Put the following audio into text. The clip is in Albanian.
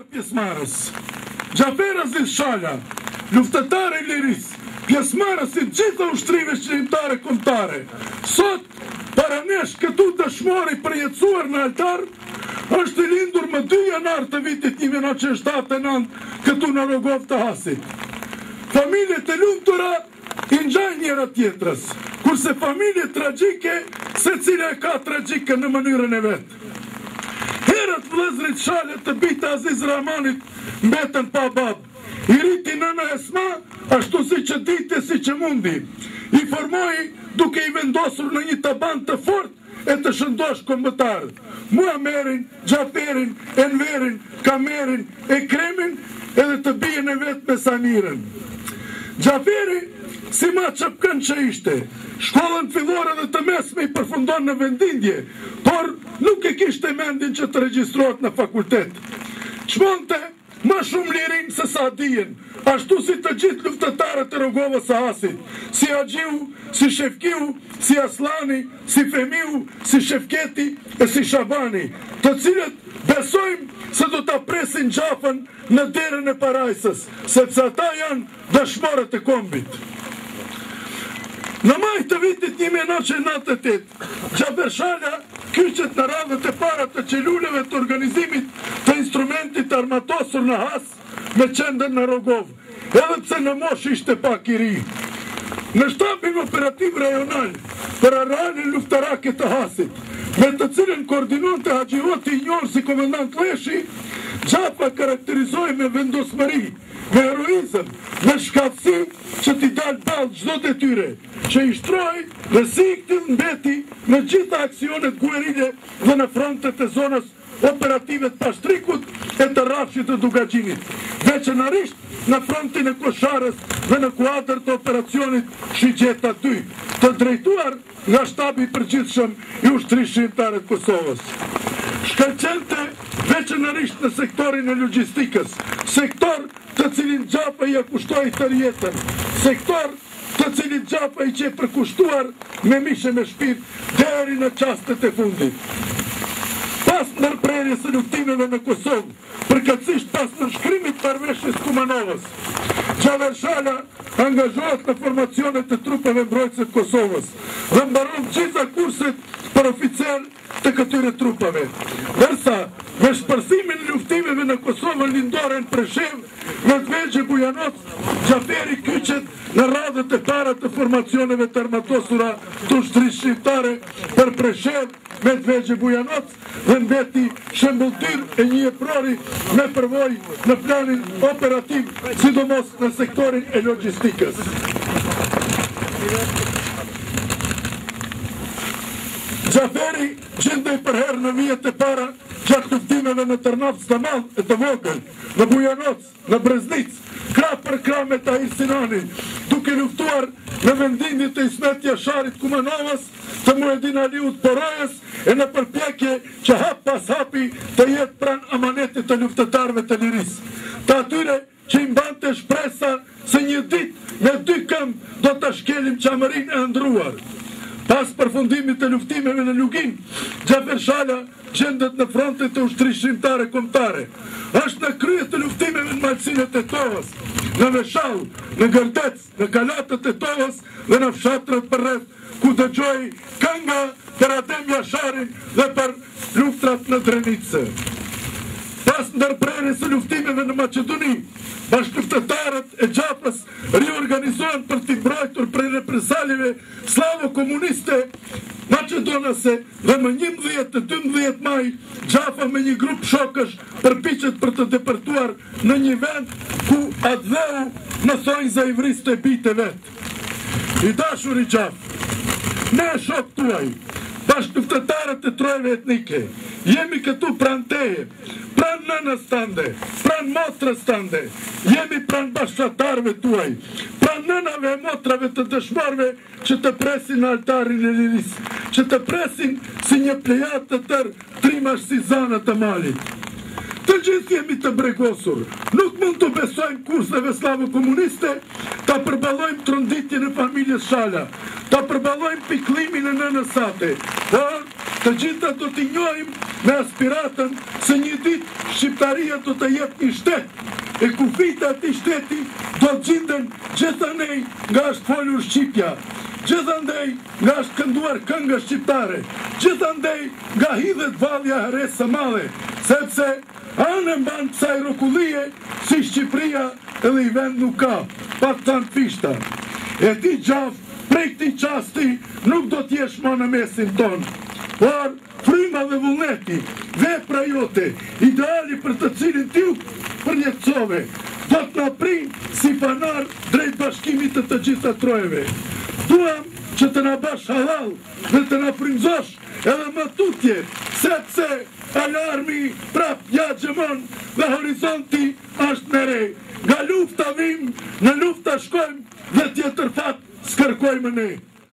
pjesmarës. Gjafer Aziz Shala, luftetare I liris, pjesmarës I gjitha ushtrive shqiptare kombëtare. Sot, para nesh këtu dëshmori përjetësuar në altar, është I lindur më 2 janar të vitit 1979 këtu në Rogov të Hasit. Familjet e lumtura I ngjaj njëra tjetrës, kurse familje tragjike, se cila e ka tragjike në mënyrën e vetë. Herët vëllezrit Shale të bijtë Aziz Rahmanit mbetën pa babë. I riti nëna Esma, ashtu si që dite si që mundi. I formoi duke I vendosur në një taban të fort e të shëndosh kombëtar. Muamerin, Gjaferin, Enverin, Kamerin, Ekremin edhe të bijën e vetë me Samiren. Gjaferi, si ma qëpkën që ishte, shkollën fillore dhe të mesme I përfundon në vendindje, por nuk e kishte mendin që të regjistrohet në fakultet. Çmonte ma shumë lirin se sa dijen, ashtu si të gjithë luftetarët e Rogovës së Hasit, si Agjiu, si Shefkiu, si Aslani, si Femiu, si Shefketi e si Shabani, të cilët besojmë se do ta presin Gjafën në derën e parajsës, sepse ata janë dëshmorët e kombit. Në maj të vitit 1998, Gjafer Shala kyçet në radhët e para të qeluleve të organizimit të instrumentit armatosur në Has me qendër në Rogov, edhe pse në mosh ishte pak I ri. Në shtabin operativ rajonal për arranin luftarake të Hasit, me të cilën koordinonte Haxhiroti I njohur si komandant Leshi, Gjafa karakterizoi me vendosmëri, me heroizëm, me shkatësi që t'i dalë balë çdo detyre, që I shtroi dhe si I këtil mbeti në gjitha aksionet guerile dhe në frontet e zonës operative të Pashtrikut e të Rafshit të Dugaxhinit, veçanërisht në frontin e Kosharës dhe në kuadër të operacionit Shigjeta 2, të drejtuar nga shtabi I përgjithshëm I ushtrisë shqiptare të Kosovës. Shkëlqente veçanërisht në sektorin e logjistikës, sektor të cilin Gjafa I kushtoi tërë jetën, sektor të cilin Gjafa I që përkushtuar me mishe me shpirt deri në çastet e fundit. Pas ndërprerjes së luftimeve në Kosovë, përkatësisht pas nënshkrimit të marrëveshjes Kumanovës, Gjafer Shala angazhohet në formacionet e trupave mbrojtëse të Kosovës dhe mbaron gjitha kurset për oficer të këtyre trupave. Ndërsa me shpërthimin e luftimeve në Kosovë lindore në Preshev, Medvegje Bujanoc, Gjaferi kyçet në radhët e para të formacioneve të armatosura të ushtrisë shqiptare për Preshev, Medvegje Bujanoc dhe mbeti shembulltyr e një eprori me përvojë në planin operativ, sidomos në sektorin e logjistikës. Gjaferi gjendej për herë në vijet e para gjatë luftimeve në Tërnavë të madh e të vogël, në Bujanoc, në Breznic, krah për krah me Tahir Sinanin, duke luftuar në vendindjet e Ismet Jasharit Kumanovës, të Muedin Aliut Porojës e në përpjekje që hap pas hapi të jetë pranë amanetit të luftetarëve të lirisë. Të atyre që I mbante shpresa se një ditë me 2 këmbë do të shkelim qamërinë e ëndruar. Pas përfundimit të luftimeve në Lugin, Gjafer Shala gjendet në frontet të ushtrisë shqiptare kombëtare. Është në krye të luftimeve në malësinë e Tetovës, në Veshall, në Gërdec, në kalatët e Tetovës dhe në fshatrat përreth, ku dëgjoi kënga për Adem Jasharin dhe për luftrat në Drenice. Pas ndërprerjes së luftimeve në Maqedoni, bashkëluftetarët e Gjafës riorganizohen për t'i mbrojtur prej represaljeve slavo-komuniste maqedonase dhe më 11 të 12 maj Gjafa me një grup shokësh përpiqet për të depërtuar në një vend ku Adheu mësojnë za I vriste bijtë e vet. I dashur I Gjafë, ne shok tuaj, bashkëluftetarët e trojve etnike, jemi këtu pranë teje, pranë nënës tande, pranë motrës tande, jemi pranë bashkëtarëve tuaj, pranë nënave e motrave të dëshmorëve që të presin në altarin e lirisë, që të presin si një plejat të tërë trimash si zanët të malit. Të gjithë jemi të bregosur, nuk mund të besojmë kurseve slavo-komuniste, ta përballojmë tronditjen e familjes Shala, ta përballojmë pikëllimin e nënës sate, por të gjitha do t'i njohim me aspiratën se një ditë Shqiptaria do të jetë një shtet, e kufit e ati shteti do të gjenden gjithanej nga është folur Shqipja, gjithandej nga është kënduar kënga shqiptare, gjithandej nga hidhet valja Heres së Madhe, sepse anë mban kësaj rokullie si Shqipëria edhe i vend nuk ka, pa të tanë fishta. E ti gjaf, prej këti qasti, nuk do t'jesh ma në mesin tonë, por fryma dhe vullneti, vepra jote, ideali për të cilin t'ju përjetësove, do t'na prinë si fanar drejt bashkimit të gjitha trojeve. Duam që të na bash halal dhe të na frymëzosh edhe më tutje, sepse alarmi prap ja gjemon dhe horizonti është në rej. Nga lufta vim, në lufta shkojmë dhe tjetër fat s'kërkojmë ne.